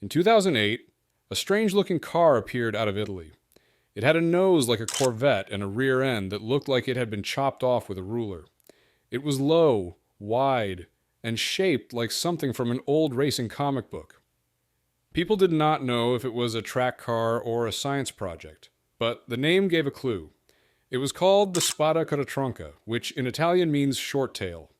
In 2008, a strange-looking car appeared out of Italy. It had a nose like a Corvette and a rear end that looked like it had been chopped off with a ruler. It was low, wide, and shaped like something from an old racing comic book. People did not know if it was a track car or a science project, but the name gave a clue. It was called the Spada Codatronca, which in Italian means short tail.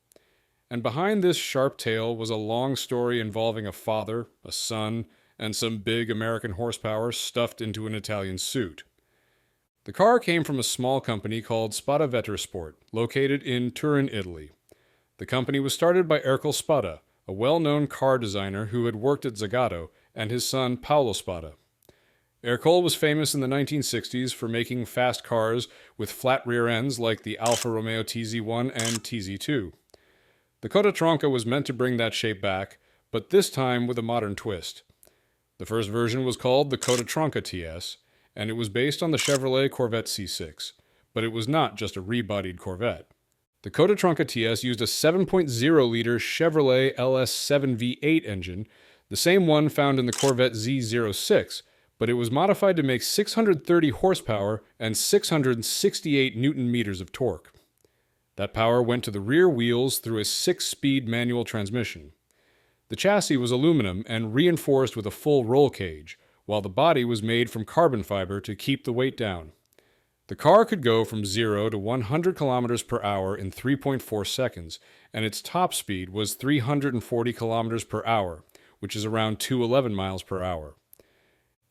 And behind this sharp tail was a long story involving a father, a son, and some big American horsepower stuffed into an Italian suit. The car came from a small company called Spada Vetersport, located in Turin, Italy. The company was started by Ercole Spada, a well-known car designer who had worked at Zagato, and his son Paolo Spada. Ercole was famous in the 1960s for making fast cars with flat rear ends like the Alfa Romeo TZ1 and TZ2. The Codatronca was meant to bring that shape back, but this time with a modern twist. The first version was called the Codatronca TS, and it was based on the Chevrolet Corvette C6, but it was not just a rebodied Corvette. The Codatronca TS used a 7.0-liter Chevrolet LS7 V8 engine, the same one found in the Corvette Z06, but it was modified to make 630 horsepower and 668 newton-meters of torque. That power went to the rear wheels through a 6-speed manual transmission. The chassis was aluminum and reinforced with a full roll cage, while the body was made from carbon fiber to keep the weight down. The car could go from 0 to 100 kilometers per hour in 3.4 seconds, and its top speed was 340 kilometers per hour, which is around 211 miles per hour.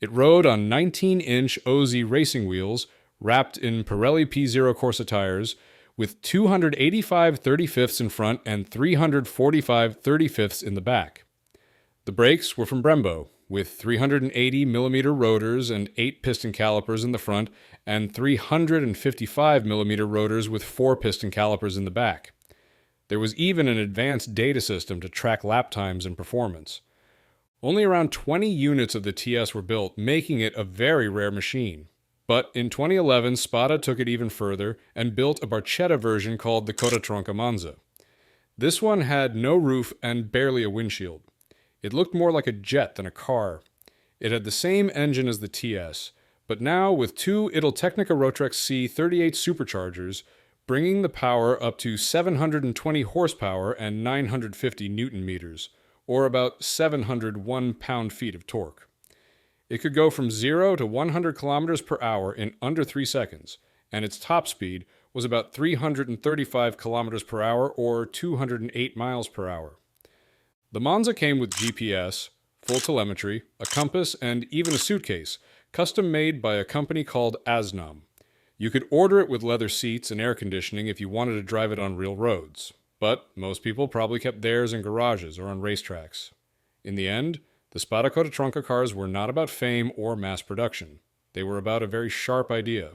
It rode on 19-inch OZ racing wheels wrapped in Pirelli P0 Corsa tires with 285 35ths in front and 345 35ths in the back. The brakes were from Brembo, with 380mm rotors and 8 piston calipers in the front and 355mm rotors with 4 piston calipers in the back. There was even an advanced data system to track lap times and performance. Only around 20 units of the TS were built, making it a very rare machine. But in 2011, Spada took it even further and built a Barchetta version called the Codatronca Monza. This one had no roof and barely a windshield. It looked more like a jet than a car. It had the same engine as the TS, but now with 2 Italtecnica Rotrex C 38 superchargers, bringing the power up to 720 horsepower and 950 newton-meters, or about 701 pound-feet of torque. It could go from 0 to 100 kilometers per hour in under 3 seconds, and its top speed was about 335 kilometers per hour or 208 miles per hour. The Monza came with GPS, full telemetry, a compass, and even a suitcase, custom made by a company called Asnom. You could order it with leather seats and air conditioning if you wanted to drive it on real roads, but most people probably kept theirs in garages or on racetracks. In the end, the Spada Codatronca cars were not about fame or mass production. They were about a very sharp idea,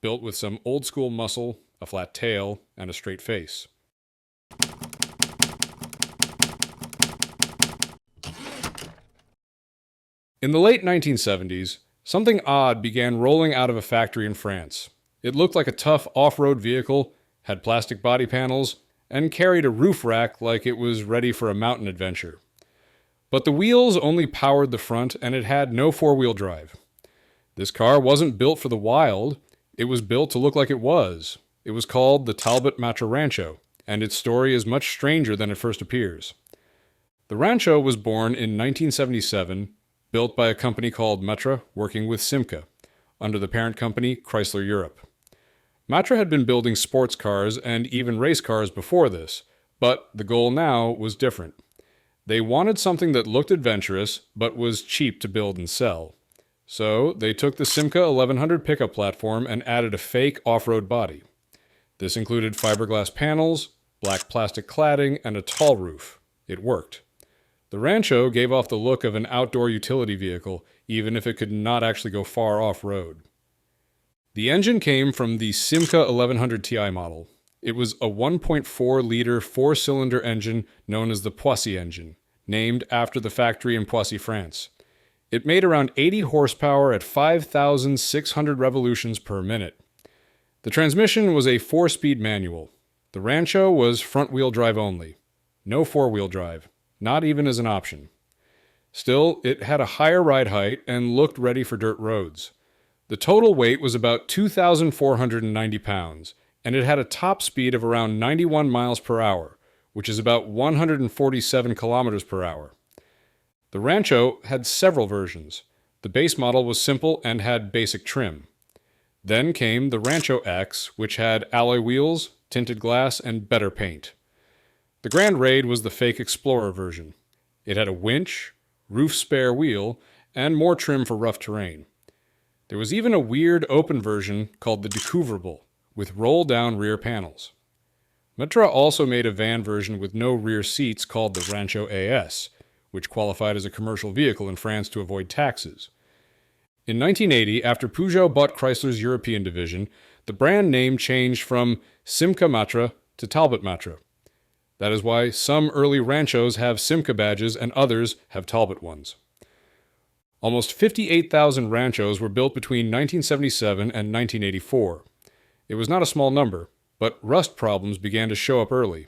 built with some old-school muscle, a flat tail, and a straight face. In the late 1970s, something odd began rolling out of a factory in France. It looked like a tough off-road vehicle, had plastic body panels, and carried a roof rack like it was ready for a mountain adventure. But the wheels only powered the front, and it had no four-wheel drive. This car wasn't built for the wild, it was built to look like it was. It was called the Talbot-Matra Rancho, and its story is much stranger than it first appears. The Rancho was born in 1977, built by a company called Matra working with Simca, under the parent company Chrysler Europe. Matra had been building sports cars and even race cars before this, but the goal now was different. They wanted something that looked adventurous, but was cheap to build and sell. So they took the Simca 1100 pickup platform and added a fake off-road body. This included fiberglass panels, black plastic cladding, and a tall roof. It worked. The Rancho gave off the look of an outdoor utility vehicle, even if it could not actually go far off-road. The engine came from the Simca 1100 Ti model. It was a 1.4-liter 4-cylinder engine known as the Poissy engine, named after the factory in Poissy, France. It made around 80 horsepower at 5,600 revolutions per minute. The transmission was a 4-speed manual. The Rancho was front-wheel drive only. No four-wheel drive, not even as an option. Still, it had a higher ride height and looked ready for dirt roads. The total weight was about 2,490 pounds, and it had a top speed of around 91 miles per hour, which is about 147 kilometers per hour. The Rancho had several versions. The base model was simple and had basic trim. Then came the Rancho X, which had alloy wheels, tinted glass, and better paint. The Grand Raid was the fake Explorer version. It had a winch, roof spare wheel, and more trim for rough terrain. There was even a weird open version called the Decouvrable, with roll-down rear panels. Matra also made a van version with no rear seats called the Rancho AS, which qualified as a commercial vehicle in France to avoid taxes. In 1980, after Peugeot bought Chrysler's European division, the brand name changed from Simca Matra to Talbot-Matra. That is why some early Ranchos have Simca badges and others have Talbot ones. Almost 58,000 Ranchos were built between 1977 and 1984. It was not a small number, but rust problems began to show up early.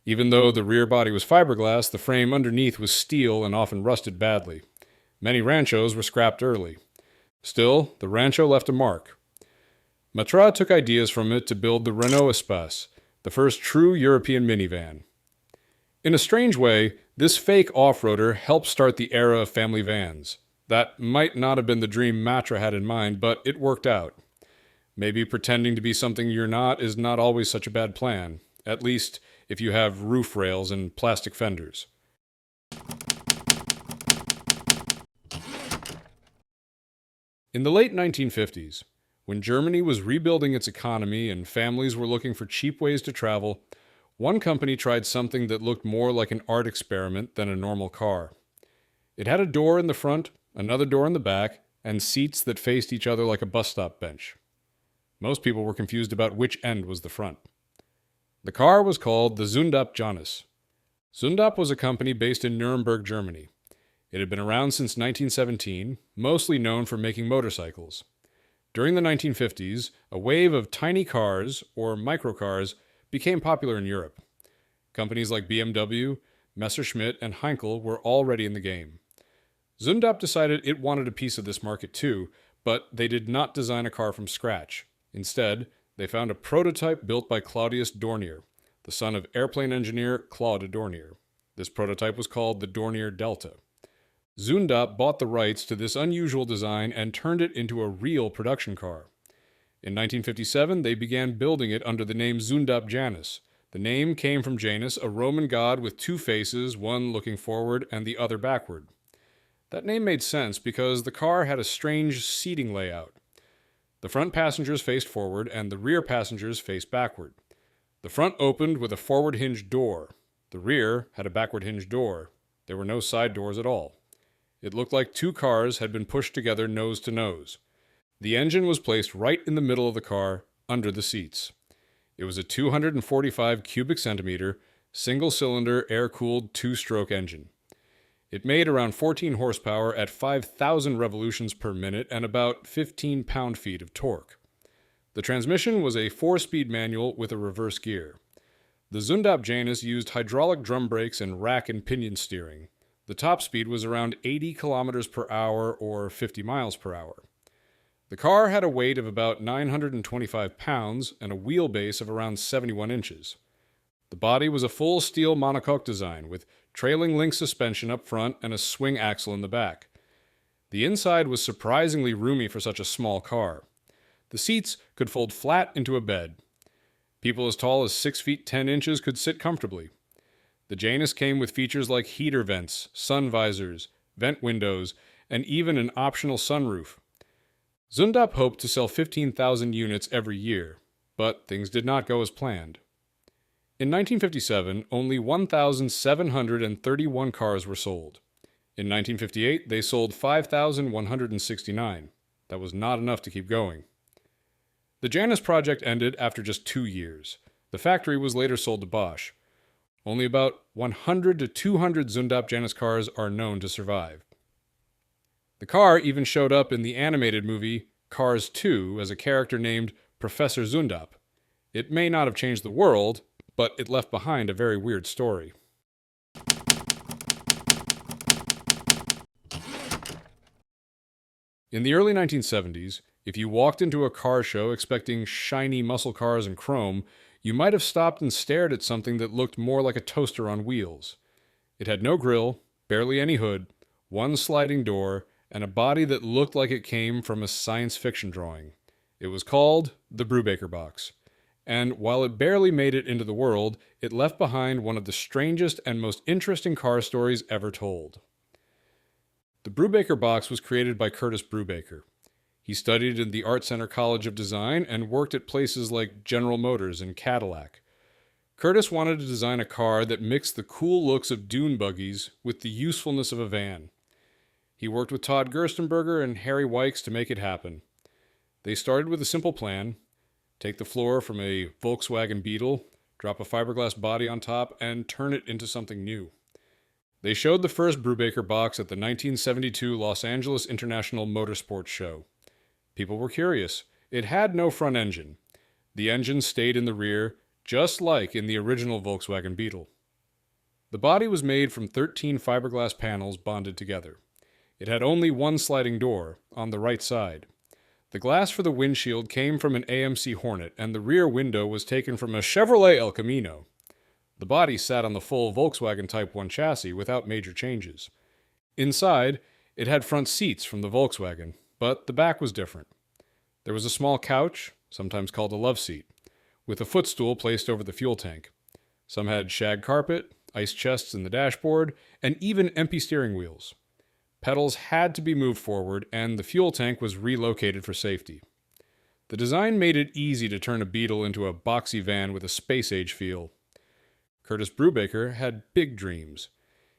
Even though the rear body was fiberglass, the frame underneath was steel and often rusted badly. Many Ranchos were scrapped early. Still, the Rancho left a mark. Matra took ideas from it to build the Renault Espace, the first true European minivan. In a strange way, this fake off-roader helped start the era of family vans. That might not have been the dream Matra had in mind, but it worked out. Maybe pretending to be something you're not is not always such a bad plan, at least if you have roof rails and plastic fenders. In the late 1950s, when Germany was rebuilding its economy and families were looking for cheap ways to travel, one company tried something that looked more like an art experiment than a normal car. It had a door in the front, another door in the back, and seats that faced each other like a bus stop bench. Most people were confused about which end was the front. The car was called the Zundab Janus. Zundab was a company based in Nuremberg, Germany. It had been around since 1917, mostly known for making motorcycles. During the 1950s, a wave of tiny cars, or microcars, became popular in Europe. Companies like BMW, Messerschmitt, and Heinkel were already in the game. Zundab decided it wanted a piece of this market too, but they did not design a car from scratch. Instead, they found a prototype built by Claudius Dornier, the son of airplane engineer Claude Dornier. This prototype was called the Dornier Delta. Zundab bought the rights to this unusual design and turned it into a real production car. In 1957, they began building it under the name Zundab Janus. The name came from Janus, a Roman god with two faces, one looking forward and the other backward. That name made sense because the car had a strange seating layout. The front passengers faced forward and the rear passengers faced backward. The front opened with a forward hinged door. The rear had a backward hinged door. There were no side doors at all. It looked like two cars had been pushed together nose to nose. The engine was placed right in the middle of the car, under the seats. It was a 245 cubic centimeter, single-cylinder, air-cooled, two-stroke engine. It made around 14 horsepower at 5,000 revolutions per minute and about 15 pound-feet of torque. The transmission was a 4-speed manual with a reverse gear. The Zundab Janus used hydraulic drum brakes and rack and pinion steering. The top speed was around 80 kilometers per hour or 50 miles per hour. The car had a weight of about 925 pounds and a wheelbase of around 71 inches. The body was a full steel monocoque design with trailing link suspension up front and a swing axle in the back. The inside was surprisingly roomy for such a small car. The seats could fold flat into a bed. People as tall as 6 feet 10 inches could sit comfortably. The Janus came with features like heater vents, sun visors, vent windows, and even an optional sunroof. Zundab hoped to sell 15,000 units every year, but things did not go as planned. In 1957, only 1,731 cars were sold. In 1958, they sold 5,169. That was not enough to keep going. The Janus project ended after just 2 years. The factory was later sold to Bosch. Only about 100 to 200 Zundab Janus cars are known to survive. The car even showed up in the animated movie Cars 2 as a character named Professor Zundab. It may not have changed the world, but it left behind a very weird story. In the early 1970s, if you walked into a car show expecting shiny muscle cars and chrome, you might have stopped and stared at something that looked more like a toaster on wheels. It had no grille, barely any hood, one sliding door, and a body that looked like it came from a science fiction drawing. It was called the Brewbaker Box. And while it barely made it into the world, it left behind one of the strangest and most interesting car stories ever told. The Brewbaker Box was created by Curtis Brewbaker. He studied in the Art Center College of Design and worked at places like General Motors and Cadillac. Curtis wanted to design a car that mixed the cool looks of dune buggies with the usefulness of a van. He worked with Todd Gerstenberger and Harry Wykes to make it happen. They started with a simple plan: take the floor from a Volkswagen Beetle, drop a fiberglass body on top, and turn it into something new. They showed the first Brewbaker Box at the 1972 Los Angeles International Motorsports Show. People were curious. It had no front engine. The engine stayed in the rear, just like in the original Volkswagen Beetle. The body was made from 13 fiberglass panels bonded together. It had only one sliding door, on the right side. The glass for the windshield came from an AMC Hornet, and the rear window was taken from a Chevrolet El Camino. The body sat on the full Volkswagen Type 1 chassis without major changes. Inside, it had front seats from the Volkswagen, but the back was different. There was a small couch, sometimes called a love seat, with a footstool placed over the fuel tank. Some had shag carpet, ice chests in the dashboard, and even empty steering wheels. Pedals had to be moved forward, and the fuel tank was relocated for safety. The design made it easy to turn a Beetle into a boxy van with a space-age feel. Curtis Brewbaker had big dreams.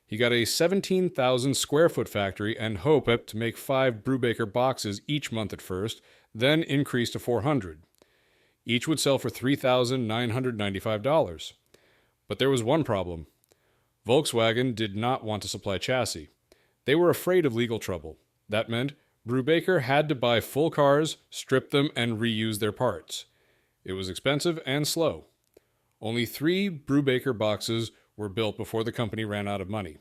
He got a 17,000 square foot factory and hoped to make 5 Brewbaker boxes each month at first, then increase to 400. Each would sell for $3,995. But there was one problem. Volkswagen did not want to supply chassis. They were afraid of legal trouble. That meant Brewbaker had to buy full cars, strip them, and reuse their parts. It was expensive and slow. Only 3 Brewbaker boxes were built before the company ran out of money.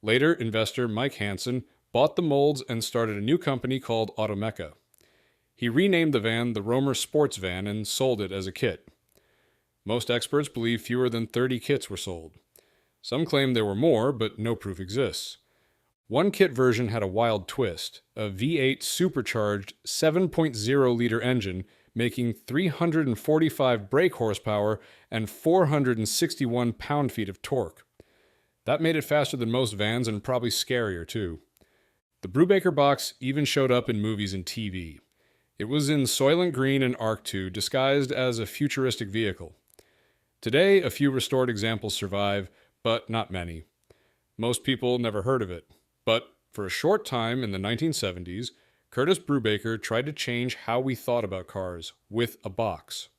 Later, investor Mike Hansen bought the molds and started a new company called Automeca. He renamed the van the Romer Sports Van and sold it as a kit. Most experts believe fewer than 30 kits were sold. Some claim there were more, but no proof exists. One kit version had a wild twist, a V8 supercharged 7.0-liter engine making 345 brake horsepower and 461 pound-feet of torque. That made it faster than most vans and probably scarier too. The Brewbaker Box even showed up in movies and TV. It was in Soylent Green and Arc II, disguised as a futuristic vehicle. Today, a few restored examples survive, but not many. Most people never heard of it. But for a short time in the 1970s, Curtis Brewbaker tried to change how we thought about cars with a box.